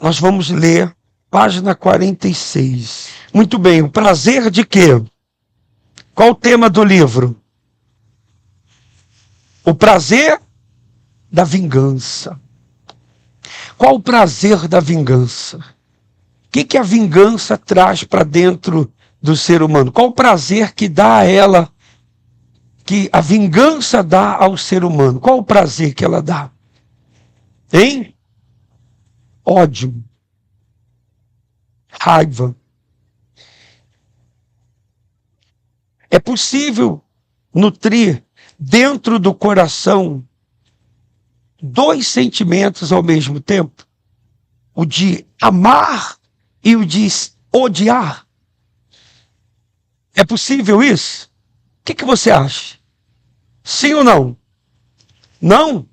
Nós vamos ler página 46. Muito bem, o prazer de quê? Qual o tema do livro? O prazer da vingança. Qual o prazer da vingança? O que a vingança traz para dentro do ser humano? Qual o prazer que dá a ela, que a vingança dá ao ser humano? Qual o prazer que ela dá? Hein? Ódio. Raiva. É possível nutrir dentro do coração dois sentimentos ao mesmo tempo? O de amar e o de odiar. É possível isso? O que você acha? Sim ou não? Não?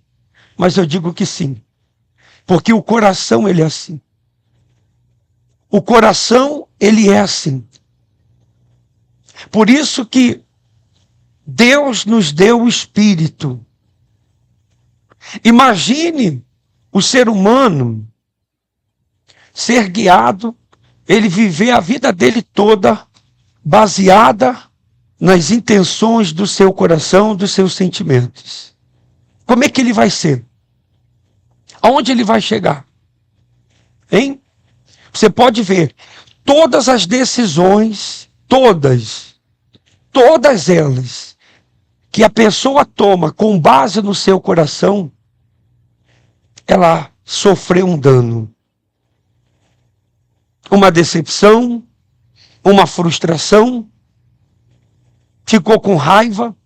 Mas eu digo que sim. Porque o coração, ele é assim. O coração, ele é assim. Por isso que Deus nos deu o Espírito. Imagine o ser humano ser guiado, ele viver a vida dele toda baseada nas intenções do seu coração, dos seus sentimentos. Como é que ele vai ser? Aonde ele vai chegar? Hein? Você pode ver, todas as decisões, todas elas, que a pessoa toma com base no seu coração, ela sofreu um dano. Uma decepção, uma frustração, ficou com raiva,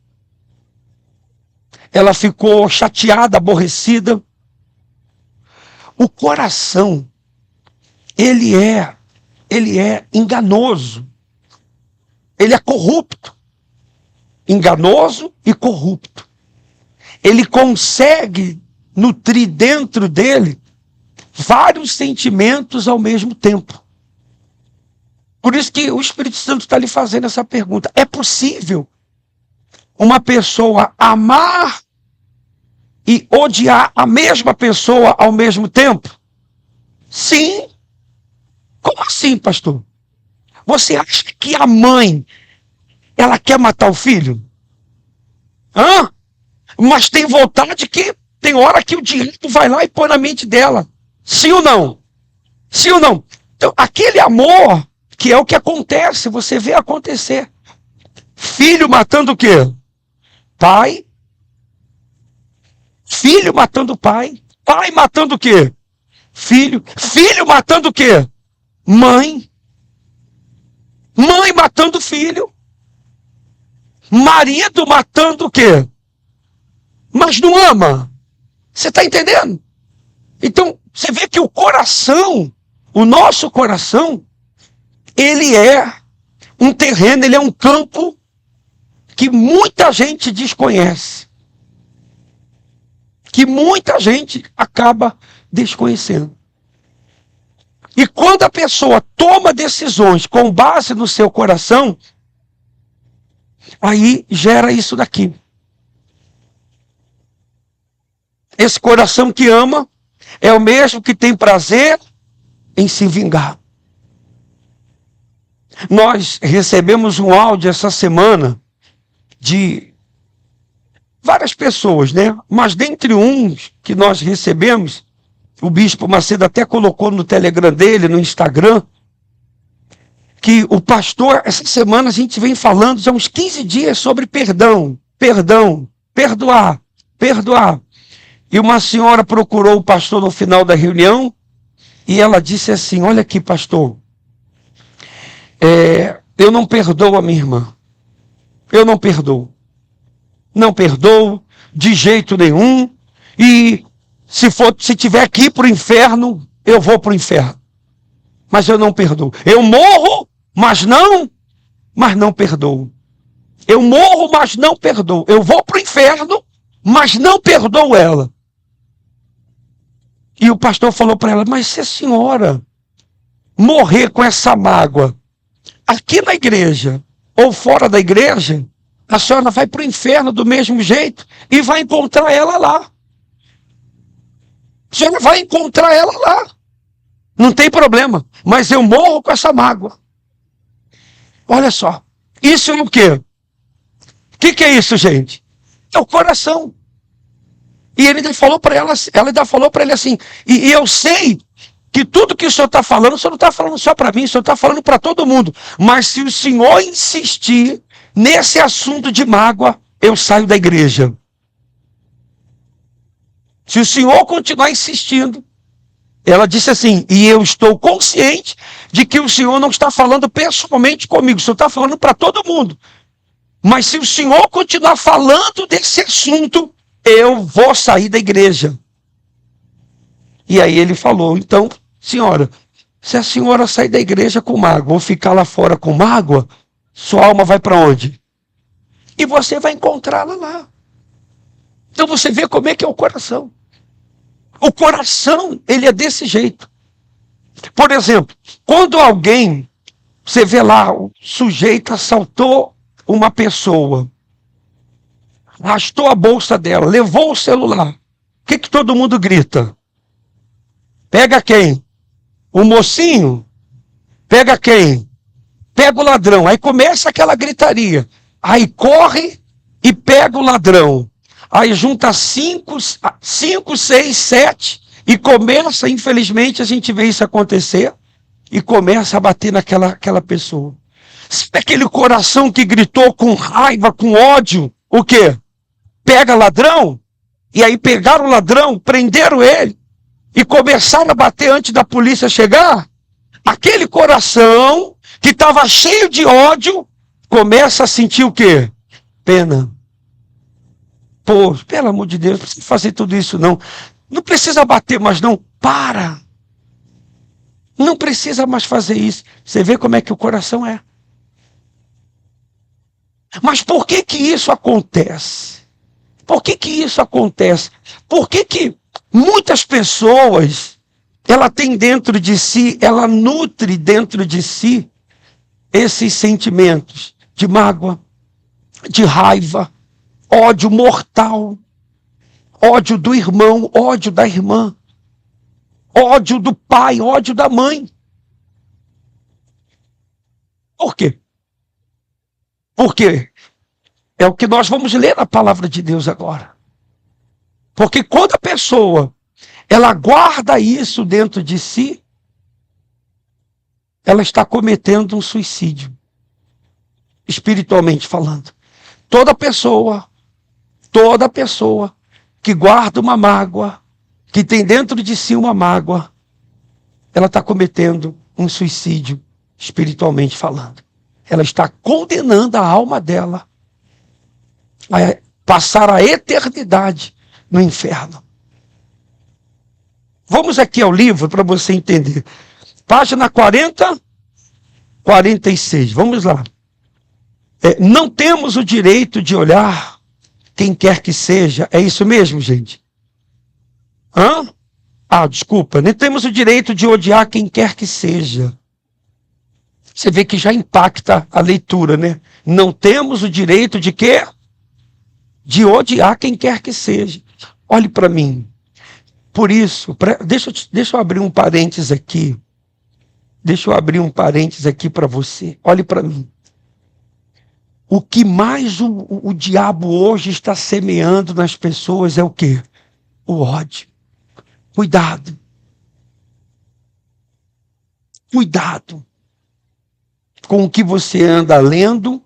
ela ficou chateada, aborrecida. O coração, ele é enganoso, ele é corrupto, enganoso e corrupto. Ele consegue nutrir dentro dele vários sentimentos ao mesmo tempo. Por isso que o Espírito Santo está lhe fazendo essa pergunta. É possível uma pessoa amar e odiar a mesma pessoa ao mesmo tempo? Sim. Como assim, pastor? Você acha que a mãe, ela quer matar o filho? Hã? Mas tem vontade que tem hora que o direito vai lá e põe na mente dela. Sim ou não? Sim ou não? Então, aquele amor, que é o que acontece, você vê acontecer. Filho matando o quê? Pai. Filho matando pai. Pai matando o quê? Filho. Filho matando o quê? Mãe. Mãe matando filho. Marido matando o quê? Mas não ama. Você está entendendo? Então, você vê que o coração, o nosso coração, ele é um terreno, ele é um campo que muita gente desconhece. Que muita gente acaba desconhecendo. E quando a pessoa toma decisões com base no seu coração, aí gera isso daqui. Esse coração que ama é o mesmo que tem prazer em se vingar. Nós recebemos um áudio essa semana de várias pessoas, né? Mas dentre uns que nós recebemos, o bispo Macedo até colocou no Telegram dele, no Instagram, que o pastor, essa semana a gente vem falando já uns 15 dias sobre perdão, perdoar. E uma senhora procurou o pastor no final da reunião e ela disse assim: olha aqui, pastor, eu não perdoo a minha irmã. Eu não perdoo. Não perdoo de jeito nenhum. E se tiver que ir para o inferno, eu vou para o inferno. Mas eu não perdoo. Eu morro, mas não perdoo. Eu morro, mas não perdoo. Eu vou para o inferno, mas não perdoo ela. E o pastor falou para ela: mas se a senhora morrer com essa mágoa aqui na igreja ou fora da igreja, a senhora vai para o inferno do mesmo jeito e vai encontrar ela lá. A senhora vai encontrar ela lá. Não tem problema, mas eu morro com essa mágoa. Olha só, isso é o quê? O que é isso, gente? É o coração. E ele ainda falou para ela assim, e eu sei que tudo que o senhor está falando, o senhor não está falando só para mim, o senhor está falando para todo mundo. Mas se o senhor insistir nesse assunto de mágoa, eu saio da igreja. Se o senhor continuar insistindo, ela disse assim, e eu estou consciente de que o senhor não está falando pessoalmente comigo, o senhor está falando para todo mundo. Mas se o senhor continuar falando desse assunto, eu vou sair da igreja. E aí ele falou, então, senhora, se a senhora sair da igreja com mágoa ou ficar lá fora com mágoa, sua alma vai para onde? E você vai encontrá-la lá. Então você vê como é que é o coração. O coração, ele é desse jeito. Por exemplo, quando alguém, você vê lá, o sujeito assaltou uma pessoa, arrastou a bolsa dela, levou o celular. O que todo mundo grita? Pega quem? O mocinho? Pega quem? Pega o ladrão. Aí começa aquela gritaria. Aí corre e pega o ladrão. Aí junta 5, 6, 7 e começa, infelizmente, a gente vê isso acontecer e começa a bater naquela pessoa. Sabe aquele coração que gritou com raiva, com ódio? O quê? Pega ladrão? E aí pegaram o ladrão, prenderam ele e começaram a bater antes da polícia chegar? Aquele coração que estava cheio de ódio começa a sentir o quê? Pena. Pô, pelo amor de Deus, não precisa fazer tudo isso não. Não precisa bater mais não. Para. Não precisa mais fazer isso. Você vê como é que o coração é. Mas por que isso acontece? Por que isso acontece? Por que muitas pessoas, ela tem dentro de si, ela nutre dentro de si esses sentimentos de mágoa, de raiva, ódio mortal, ódio do irmão, ódio da irmã, ódio do pai, ódio da mãe. Por quê? Porque é o que nós vamos ler na palavra de Deus agora. Porque quando a pessoa, ela guarda isso dentro de si, ela está cometendo um suicídio, espiritualmente falando. Toda pessoa que guarda uma mágoa, que tem dentro de si uma mágoa, ela está cometendo um suicídio, espiritualmente falando. Ela está condenando a alma dela a passar a eternidade no inferno. Vamos aqui ao livro para você entender. Página 46. Vamos lá. Não temos o direito de olhar quem quer que seja. É isso mesmo, gente? Desculpa. Nem temos o direito de odiar quem quer que seja. Você vê que já impacta a leitura, né? Não temos o direito de quê? De odiar quem quer que seja. Olhe para mim. Por isso, deixa eu abrir um parênteses aqui. Deixa eu abrir um parênteses aqui para você. Olhe para mim. O que mais o diabo hoje está semeando nas pessoas é o quê? O ódio. Cuidado. Cuidado com o que você anda lendo,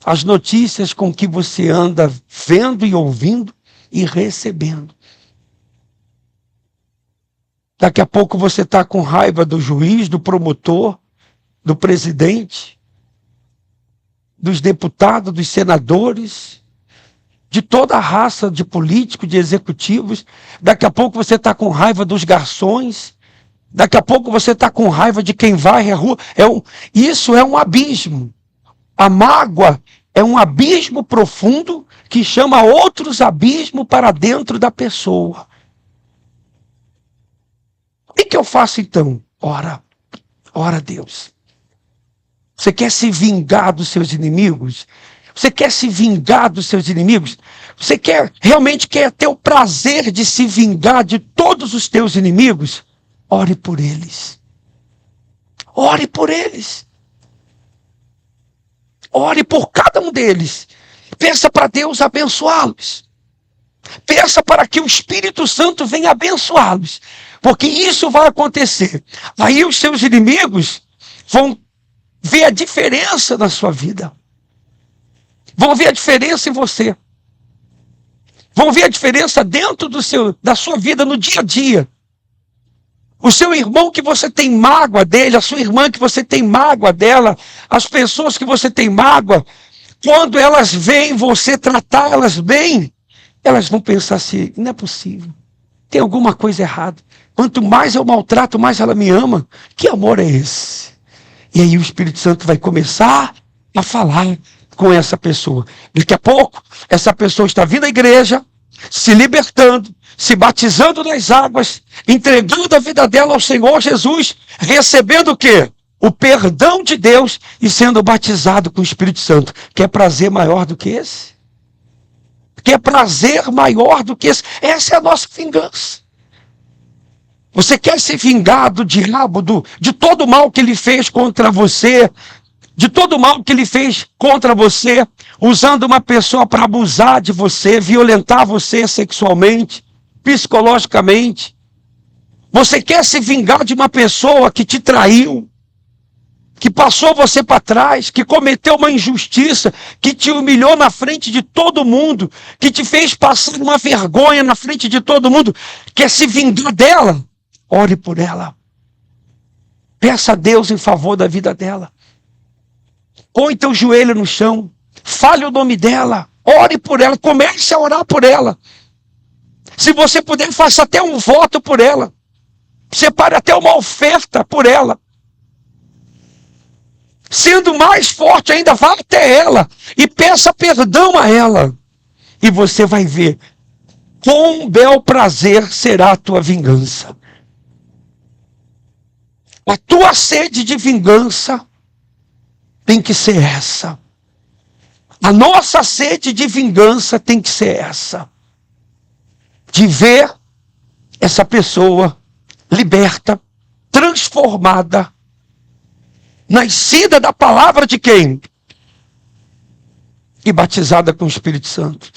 as notícias com que você anda vendo e ouvindo e recebendo. Daqui a pouco você está com raiva do juiz, do promotor, do presidente, dos deputados, dos senadores, de toda a raça de políticos, de executivos. Daqui a pouco você está com raiva dos garçons. Daqui a pouco você está com raiva de quem varre a rua. Isso é um abismo. A mágoa é um abismo profundo que chama outros abismos para dentro da pessoa. O que eu faço então? Ora a Deus. Você quer se vingar dos seus inimigos? Você quer se vingar dos seus inimigos? Você realmente quer ter o prazer de se vingar de todos os teus inimigos? Ore por eles. Ore por eles. Ore por cada um deles. Peça para Deus abençoá-los. Peça para que o Espírito Santo venha abençoá-los. Porque isso vai acontecer. Aí os seus inimigos vão ver a diferença na sua vida. Vão ver a diferença em você. Vão ver a diferença dentro da sua vida no dia a dia. O seu irmão que você tem mágoa dele, a sua irmã que você tem mágoa dela, as pessoas que você tem mágoa, quando elas veem você tratá-las bem, elas vão pensar assim, não é possível, tem alguma coisa errada. Quanto mais eu maltrato, mais ela me ama. Que amor é esse? E aí o Espírito Santo vai começar a falar com essa pessoa. Daqui a pouco, essa pessoa está vindo à igreja, se libertando, se batizando nas águas, entregando a vida dela ao Senhor Jesus, recebendo o quê? O perdão de Deus e sendo batizado com o Espírito Santo. Quer prazer maior do que esse? Quer prazer maior do que esse? Essa é a nossa vingança. Você quer se vingar do diabo, de todo o mal que ele fez contra você, de todo o mal que ele fez contra você, usando uma pessoa para abusar de você, violentar você sexualmente, psicologicamente. Você quer se vingar de uma pessoa que te traiu, que passou você para trás, que cometeu uma injustiça, que te humilhou na frente de todo mundo, que te fez passar uma vergonha na frente de todo mundo. Quer se vingar dela? Ore por ela. Peça a Deus em favor da vida dela. Põe teu joelho no chão. Fale o nome dela. Ore por ela. Comece a orar por ela. Se você puder, faça até um voto por ela. Separe até uma oferta por ela. Sendo mais forte ainda, vá até ela e peça perdão a ela. E você vai ver quão bel prazer será a tua vingança. A tua sede de vingança tem que ser essa. A nossa sede de vingança tem que ser essa. De ver essa pessoa liberta, transformada, nascida da palavra de quem? E batizada com o Espírito Santo.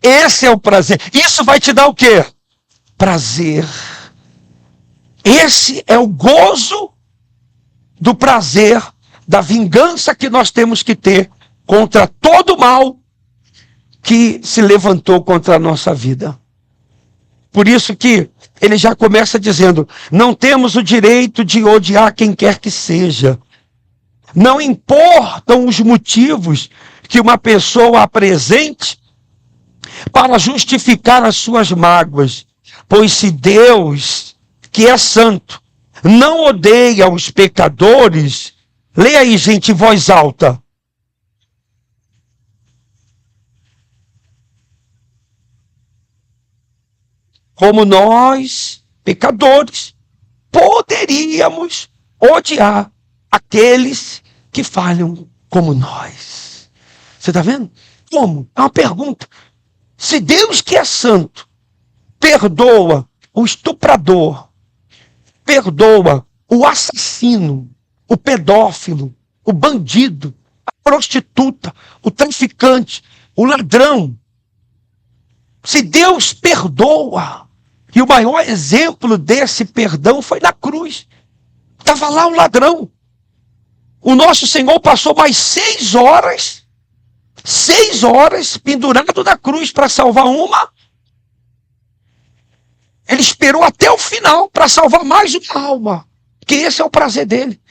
Esse é o prazer. Isso vai te dar o quê? Prazer. Esse é o gozo do prazer, da vingança que nós temos que ter contra todo o mal que se levantou contra a nossa vida. Por isso que ele já começa dizendo, não temos o direito de odiar quem quer que seja. Não importam os motivos que uma pessoa apresente para justificar as suas mágoas, pois se Deus, que é santo, não odeia os pecadores, leia aí, gente, em voz alta. Como nós, pecadores, poderíamos odiar aqueles que falham como nós. Você está vendo? Como? É uma pergunta. Se Deus, que é santo, perdoa o estuprador, perdoa o assassino, o pedófilo, o bandido, a prostituta, o traficante, o ladrão. Se Deus perdoa, e o maior exemplo desse perdão foi na cruz. Estava lá o ladrão. O nosso Senhor passou mais 6 horas pendurado na cruz para salvar uma. Ele esperou até o final para salvar mais uma alma. Que esse é o prazer dele.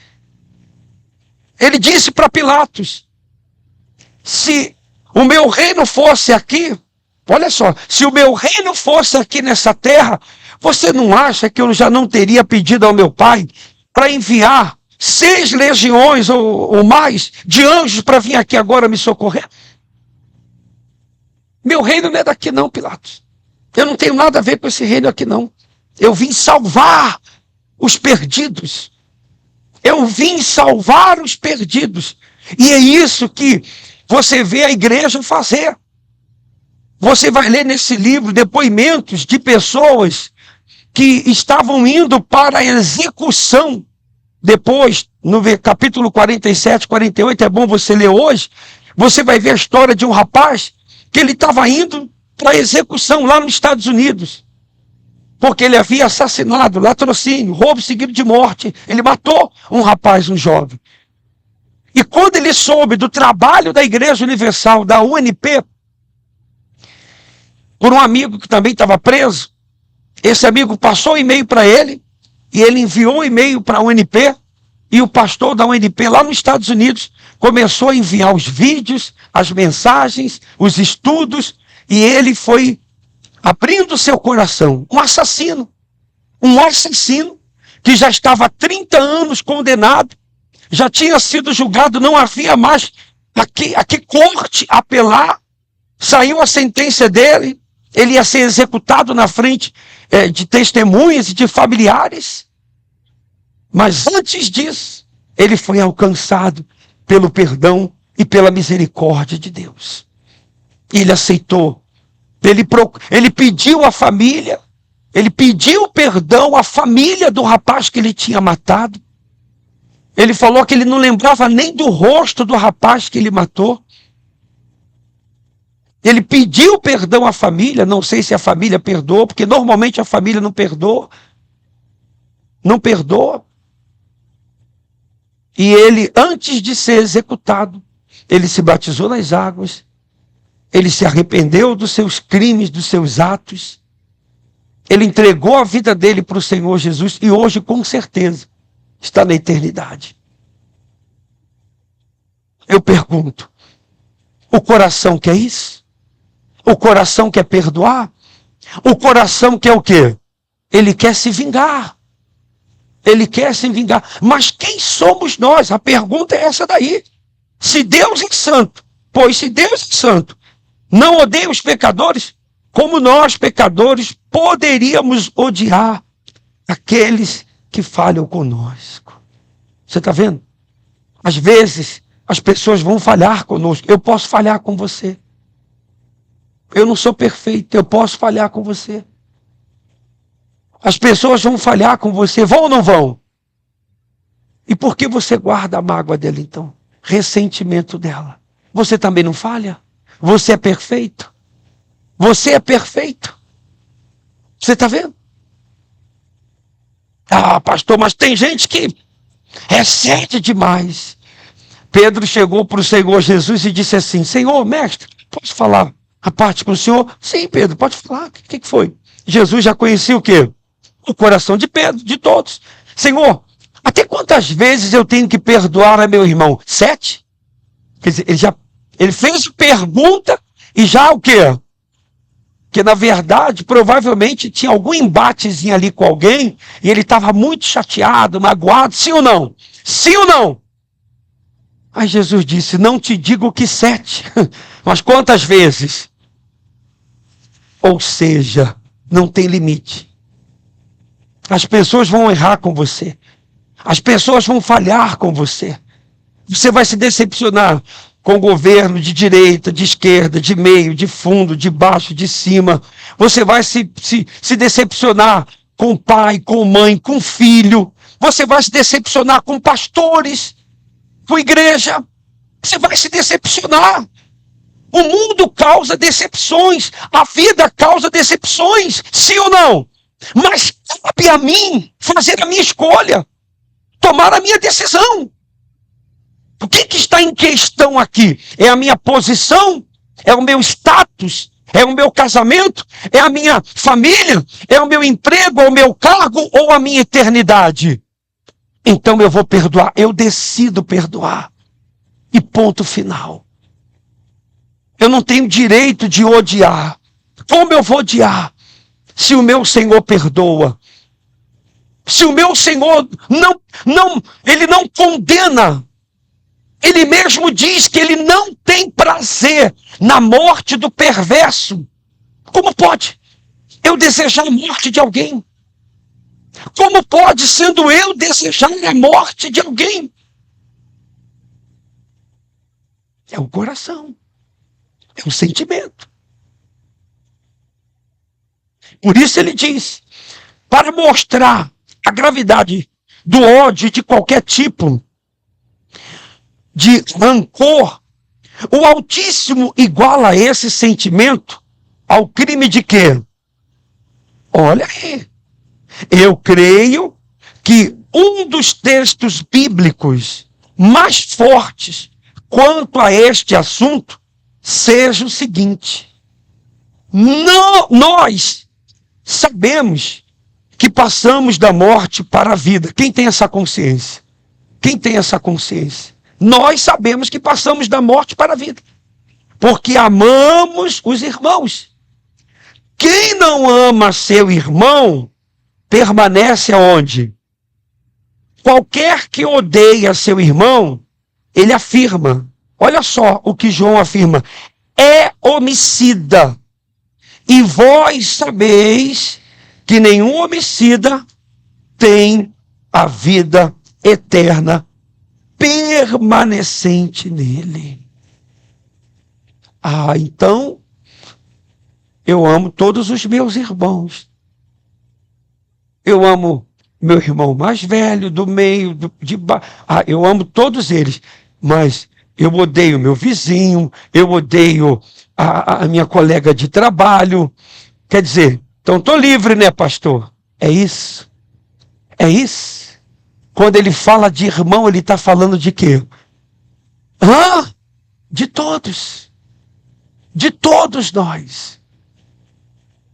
Ele disse para Pilatos, se o meu reino fosse aqui, olha só, se o meu reino fosse aqui nessa terra, você não acha que eu já não teria pedido ao meu pai para enviar 6 legiões ou mais de anjos para vir aqui agora me socorrer? Meu reino não é daqui não, Pilatos. Eu não tenho nada a ver com esse reino aqui não. Eu vim salvar os perdidos. Eu vim salvar os perdidos. E é isso que você vê a igreja fazer. Você vai ler nesse livro depoimentos de pessoas que estavam indo para a execução. Depois, no capítulo 47, 48, é bom você ler hoje, você vai ver a história de um rapaz que ele estava indo para a execução lá nos Estados Unidos. Porque ele havia assassinado, latrocínio, roubo seguido de morte. Ele matou um rapaz, um jovem. E quando ele soube do trabalho da Igreja Universal, da UNP, por um amigo que também estava preso, esse amigo passou o e-mail para ele, e ele enviou o e-mail para a UNP, e o pastor da UNP lá nos Estados Unidos começou a enviar os vídeos, as mensagens, os estudos, e ele foi abrindo seu coração. Um assassino que já estava há 30 anos condenado, já tinha sido julgado, não havia mais a que corte apelar, saiu a sentença dele, ele ia ser executado na frente de testemunhas e de familiares. Mas antes disso, ele foi alcançado pelo perdão e pela misericórdia de Deus. Ele aceitou. Ele pediu à família, ele pediu perdão à família do rapaz que ele tinha matado. Ele falou que ele não lembrava nem do rosto do rapaz que ele matou. Ele pediu perdão à família, não sei se a família perdoou, porque normalmente a família não perdoa. Não perdoa. E ele, antes de ser executado, ele se batizou nas águas, ele se arrependeu dos seus crimes, dos seus atos, ele entregou a vida dele para o Senhor Jesus e hoje, com certeza, está na eternidade. Eu pergunto, o coração quer isso? O coração quer perdoar? O coração quer o quê? Ele quer se vingar. Ele quer se vingar. Mas quem somos nós? A pergunta é essa daí. Se Deus é santo, pois se Deus é santo, não odeia os pecadores, como nós, pecadores, poderíamos odiar aqueles que falham conosco. Você está vendo? Às vezes, as pessoas vão falhar conosco. Eu posso falhar com você. Eu não sou perfeito, eu posso falhar com você. As pessoas vão falhar com você, vão ou não vão? E por que você guarda a mágoa dela então? Ressentimento dela. Você também não falha? Você é perfeito? Você é perfeito? Você está vendo? Ah, pastor, mas tem gente que excede demais. Pedro chegou para o Senhor Jesus e disse assim: Senhor, mestre, posso falar a parte com o senhor? Sim, Pedro, pode falar. O que foi? Jesus já conhecia o quê? O coração de Pedro, de todos. Senhor, até quantas vezes eu tenho que perdoar a meu irmão? 7? Quer dizer, ele fez pergunta e já o quê? Que na verdade, provavelmente tinha algum embatezinho ali com alguém e ele estava muito chateado, magoado, sim ou não? Sim ou não? Aí Jesus disse: não te digo que 7, mas quantas vezes? Ou seja, não tem limite. As pessoas vão errar com você. As pessoas vão falhar com você. Você vai se decepcionar com o governo de direita, de esquerda, de meio, de fundo, de baixo, de cima. Você vai se decepcionar com o pai, com mãe, com filho. Você vai se decepcionar com pastores, com igreja. Você vai se decepcionar. O mundo causa decepções. A vida causa decepções. Sim ou não? Mas cabe a mim fazer a minha escolha. Tomar a minha decisão. O que está em questão aqui? É a minha posição? É o meu status? É o meu casamento? É a minha família? É o meu emprego? É o meu cargo? Ou a minha eternidade? Então eu vou perdoar. Eu decido perdoar. E ponto final. Eu não tenho direito de odiar. Como eu vou odiar? Se o meu Senhor perdoa. Se o meu Senhor ele não condena. Ele mesmo diz que ele não tem prazer na morte do perverso. Como pode eu desejar a morte de alguém? Como pode, sendo eu, desejar a morte de alguém? É o coração. É o sentimento. Por isso ele diz, para mostrar a gravidade do ódio de qualquer tipo de rancor, o Altíssimo iguala esse sentimento ao crime de quê? Olha aí. Eu creio que um dos textos bíblicos mais fortes quanto a este assunto seja o seguinte: nós sabemos que passamos da morte para a vida. Quem tem essa consciência? Quem tem essa consciência? Nós sabemos que passamos da morte para a vida, porque amamos os irmãos. Quem não ama seu irmão, permanece aonde? Qualquer que odeia seu irmão, ele afirma, olha só o que João afirma, é homicida. E vós sabeis que nenhum homicida tem a vida eterna permanecente nele. Então, eu amo todos os meus irmãos. Eu amo meu irmão mais velho, do meio, eu amo todos eles. Mas eu odeio meu vizinho, eu odeio a minha colega de trabalho. Quer dizer, então estou livre, né, pastor? É isso. É isso. Quando ele fala de irmão, ele está falando de quê? De todos. De todos nós.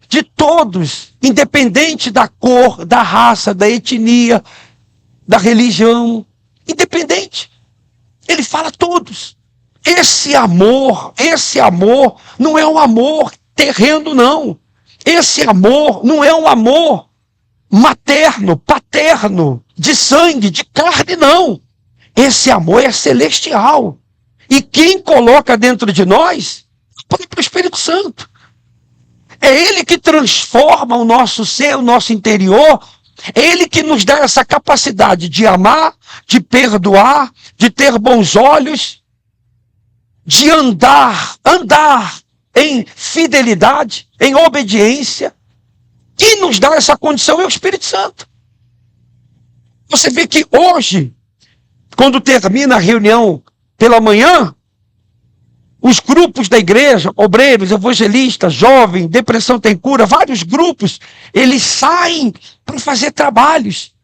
De todos. Independente da cor, da raça, da etnia, da religião. Independente. Ele fala todos. Esse amor não é um amor terreno, não. Esse amor não é um amor materno, paterno, de sangue, de carne, não. Esse amor é celestial. E quem coloca dentro de nós é o próprio Espírito Santo. É Ele que transforma o nosso ser, o nosso interior. É Ele que nos dá essa capacidade de amar, de perdoar, de ter bons olhos, de andar em fidelidade, em obediência. Quem nos dá essa condição é o Espírito Santo. Você vê que hoje, quando termina a reunião pela manhã, os grupos da igreja, obreiros, evangelistas, jovens, depressão tem cura, vários grupos, eles saem para fazer trabalhos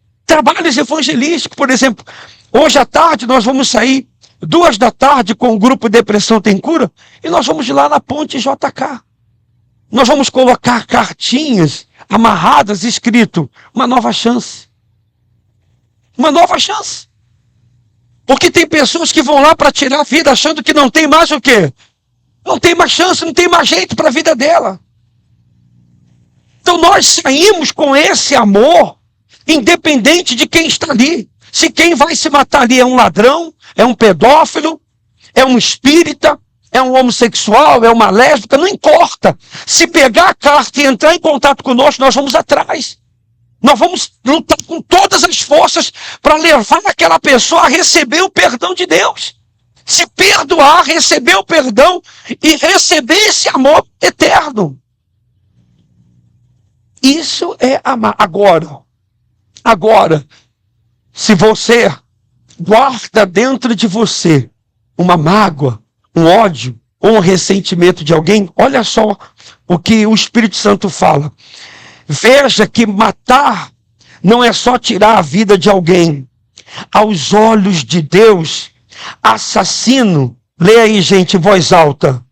evangelísticos. Por exemplo, hoje à tarde nós vamos sair 14h com o grupo Depressão Tem Cura e nós vamos lá na ponte JK. Nós vamos colocar cartinhas amarradas, escrito, uma nova chance. Uma nova chance. Porque tem pessoas que vão lá para tirar a vida achando que não tem mais o quê? Não tem mais chance, não tem mais jeito para a vida dela. Então nós saímos com esse amor, independente de quem está ali. Se quem vai se matar ali é um ladrão, é um pedófilo, é um espírita, é um homossexual, é uma lésbica, não importa. Se pegar a carta e entrar em contato conosco, nós vamos atrás. Nós vamos lutar com todas as forças para levar aquela pessoa a receber o perdão de Deus. Se perdoar, receber o perdão e receber esse amor eterno. Isso é amar. Agora, se você guarda dentro de você uma mágoa, um ódio ou um ressentimento de alguém, olha só o que o Espírito Santo fala. Veja que matar não é só tirar a vida de alguém. Aos olhos de Deus, assassino, leia aí, gente, em voz alta,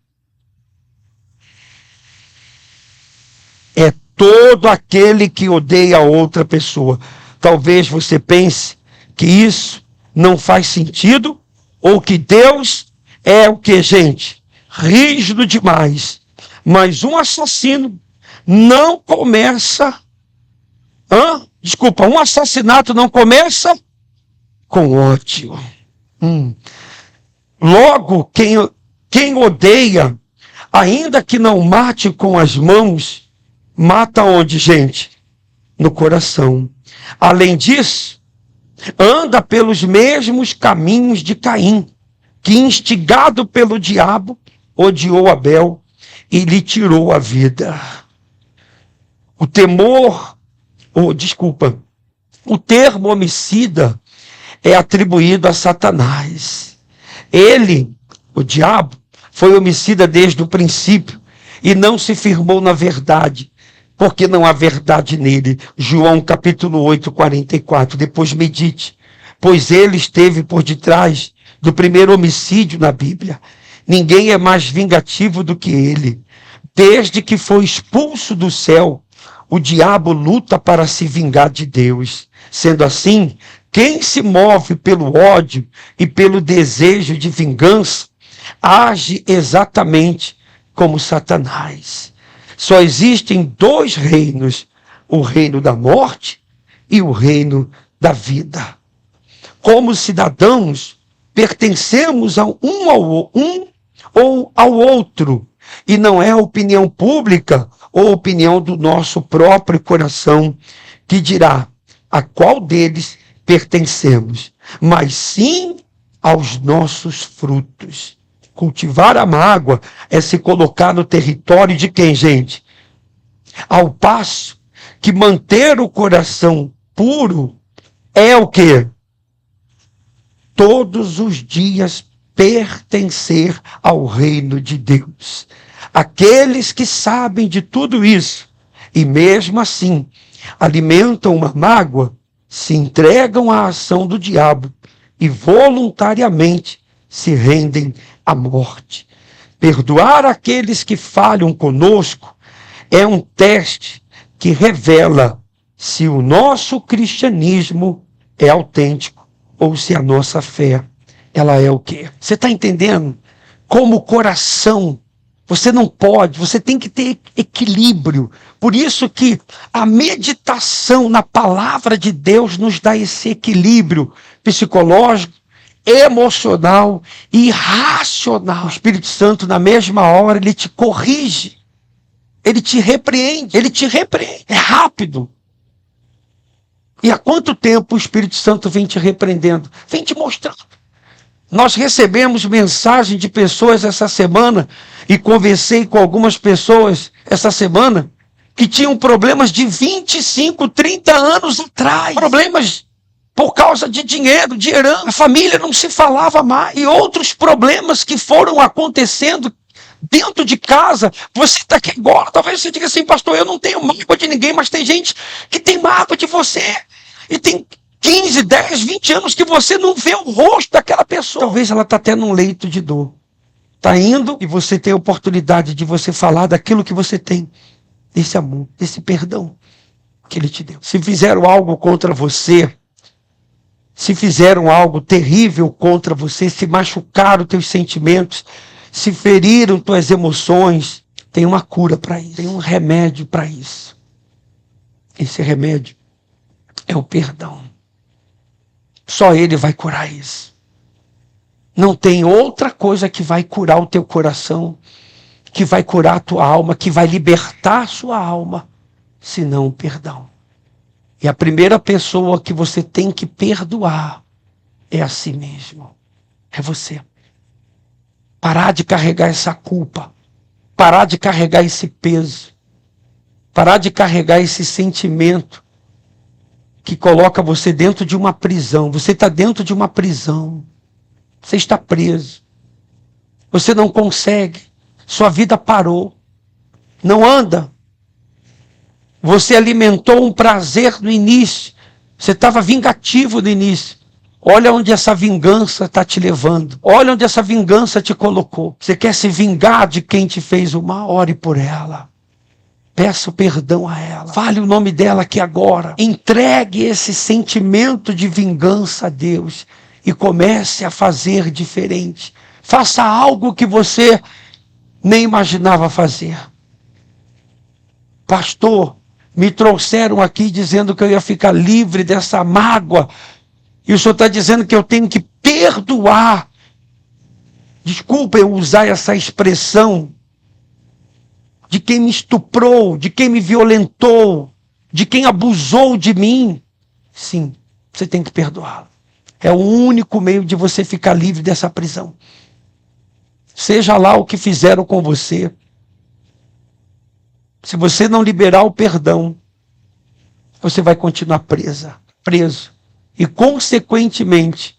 é todo aquele que odeia outra pessoa. Talvez você pense que isso não faz sentido, ou que Deus é o que, gente? Rígido demais. Mas um assassino não começa... um assassinato não começa com ódio. Logo, quem odeia, ainda que não mate com as mãos, mata onde, gente? No coração. Além disso, anda pelos mesmos caminhos de Caim. que, instigado pelo diabo, odiou Abel e lhe tirou a vida. O termo homicida é atribuído a Satanás. Ele, o diabo, foi homicida desde o princípio e não se firmou na verdade, porque não há verdade nele. João capítulo 8, 44. Depois medite, pois ele esteve por detrás do primeiro homicídio na Bíblia. Ninguém é mais vingativo do que ele. Desde que foi expulso do céu, o diabo luta para se vingar de Deus. Sendo assim, quem se move pelo ódio e pelo desejo de vingança, age exatamente como Satanás. Só existem dois reinos, o reino da morte e o reino da vida. Como cidadãos, pertencemos a um ou ao outro, e não é a opinião pública ou a opinião do nosso próprio coração que dirá a qual deles pertencemos, mas sim aos nossos frutos. Cultivar a mágoa é se colocar no território de quem, gente? Ao passo que manter o coração puro é o quê? Todos os dias pertencer ao reino de Deus. Aqueles que sabem de tudo isso e mesmo assim alimentam uma mágoa, se entregam à ação do diabo e voluntariamente se rendem à morte. Perdoar aqueles que falham conosco é um teste que revela se o nosso cristianismo é autêntico ou se a nossa fé, ela é o quê? Você está entendendo? Como coração, você não pode, você tem que ter equilíbrio. Por isso que a meditação na palavra de Deus nos dá esse equilíbrio psicológico, emocional e racional. O Espírito Santo, na mesma hora, ele te corrige, ele te repreende, é rápido. E há quanto tempo o Espírito Santo vem te repreendendo? Vem te mostrando. Nós recebemos mensagem de pessoas essa semana, e conversei com algumas pessoas essa semana, que tinham problemas de 25, 30 anos atrás. Problemas por causa de dinheiro, de herança. A família não se falava mais. E outros problemas que foram acontecendo dentro de casa. Você está aqui agora, talvez você diga assim, pastor, eu não tenho mágoa de ninguém, mas tem gente que tem mágoa de você. E tem 15, 10, 20 anos que você não vê o rosto daquela pessoa. Talvez ela está até num leito de dor. Está indo e você tem a oportunidade de você falar daquilo que você tem. Desse amor, desse perdão que ele te deu. Se fizeram algo contra você, se fizeram algo terrível contra você, se machucaram teus sentimentos, se feriram tuas emoções, tem uma cura para isso, tem um remédio para isso. Esse remédio é o perdão. Só ele vai curar isso. Não tem outra coisa que vai curar o teu coração, que vai curar a tua alma, que vai libertar a sua alma, senão o perdão. E a primeira pessoa que você tem que perdoar é a si mesmo. É você. Parar de carregar essa culpa. Parar de carregar esse peso. Parar de carregar esse sentimento que coloca você dentro de uma prisão. Você está dentro de uma prisão. Você está preso. Você não consegue. Sua vida parou. Não anda. Você alimentou um prazer no início. Você estava vingativo no início. Olha onde essa vingança está te levando. Olha onde essa vingança te colocou. Você quer se vingar de quem te fez o mal? Ore por ela. Peça perdão a ela. Fale o nome dela aqui agora. Entregue esse sentimento de vingança a Deus. E comece a fazer diferente. Faça algo que você nem imaginava fazer. Pastor, me trouxeram aqui dizendo que eu ia ficar livre dessa mágoa. E o senhor está dizendo que eu tenho que perdoar. Desculpa eu usar essa expressão. De quem me estuprou, de quem me violentou, de quem abusou de mim. Sim, você tem que perdoá-lo. É o único meio de você ficar livre dessa prisão. Seja lá o que fizeram com você. Se você não liberar o perdão, você vai continuar preso. E, consequentemente,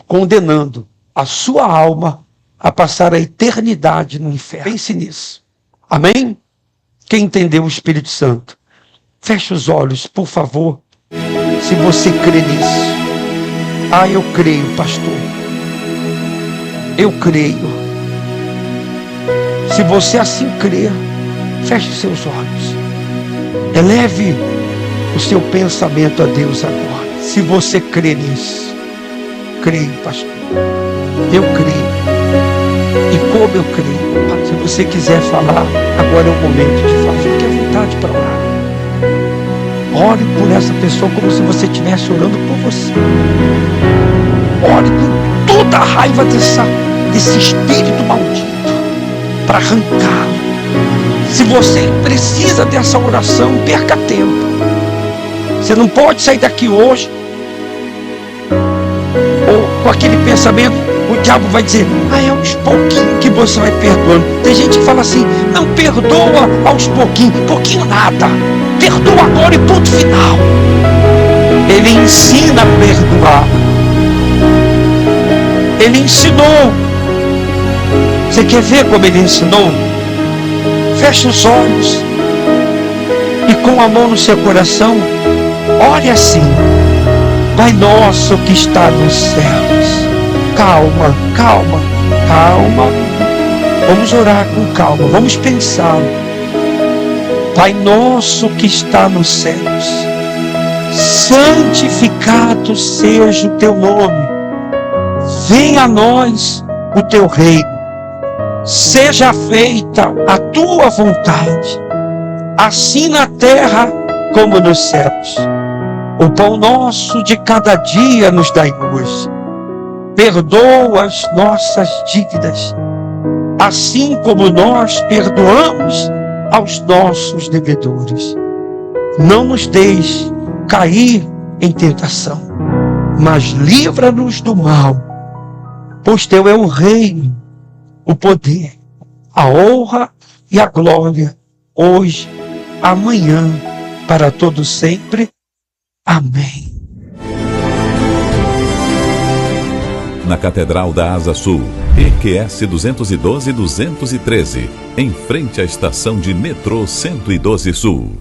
condenando a sua alma a passar a eternidade no inferno. Pense nisso. Amém? Quem entendeu o Espírito Santo? Feche os olhos, por favor, se você crê nisso. Ah, eu creio, pastor. Eu creio. Se você assim crer, feche seus olhos. Eleve o seu pensamento a Deus agora. Se você crê nisso, creio, pastor. Eu creio. E como eu creio? Se você quiser falar, agora é o momento de falar. Fique à vontade para orar. Ore por essa pessoa como se você estivesse orando por você. Ore com toda a raiva desse espírito maldito para arrancá-lo. Se você precisa dessa oração, perca tempo. Você não pode sair daqui hoje ou com aquele pensamento. O diabo vai dizer, é aos pouquinhos que você vai perdoando. Tem gente que fala assim, não, perdoa aos pouquinhos. Pouquinho nada. Perdoa agora e ponto final. Ele ensina a perdoar. Ele ensinou. Você quer ver como ele ensinou? Feche os olhos e com a mão no seu coração, ore assim: Pai nosso que está nos céus. Calma, calma, calma. Vamos orar com calma, vamos pensar. Pai nosso que está nos céus, santificado seja o teu nome. Venha a nós o teu reino. Seja feita a tua vontade, assim na terra como nos céus. O pão nosso de cada dia nos dai hoje. Perdoa as nossas dívidas, assim como nós perdoamos aos nossos devedores. Não nos deixe cair em tentação, mas livra-nos do mal, pois teu é o reino, o poder, a honra e a glória, hoje, amanhã, para todo sempre. Amém. Na Catedral da Asa Sul, EQS 212-213, em frente à estação de metrô 112 Sul.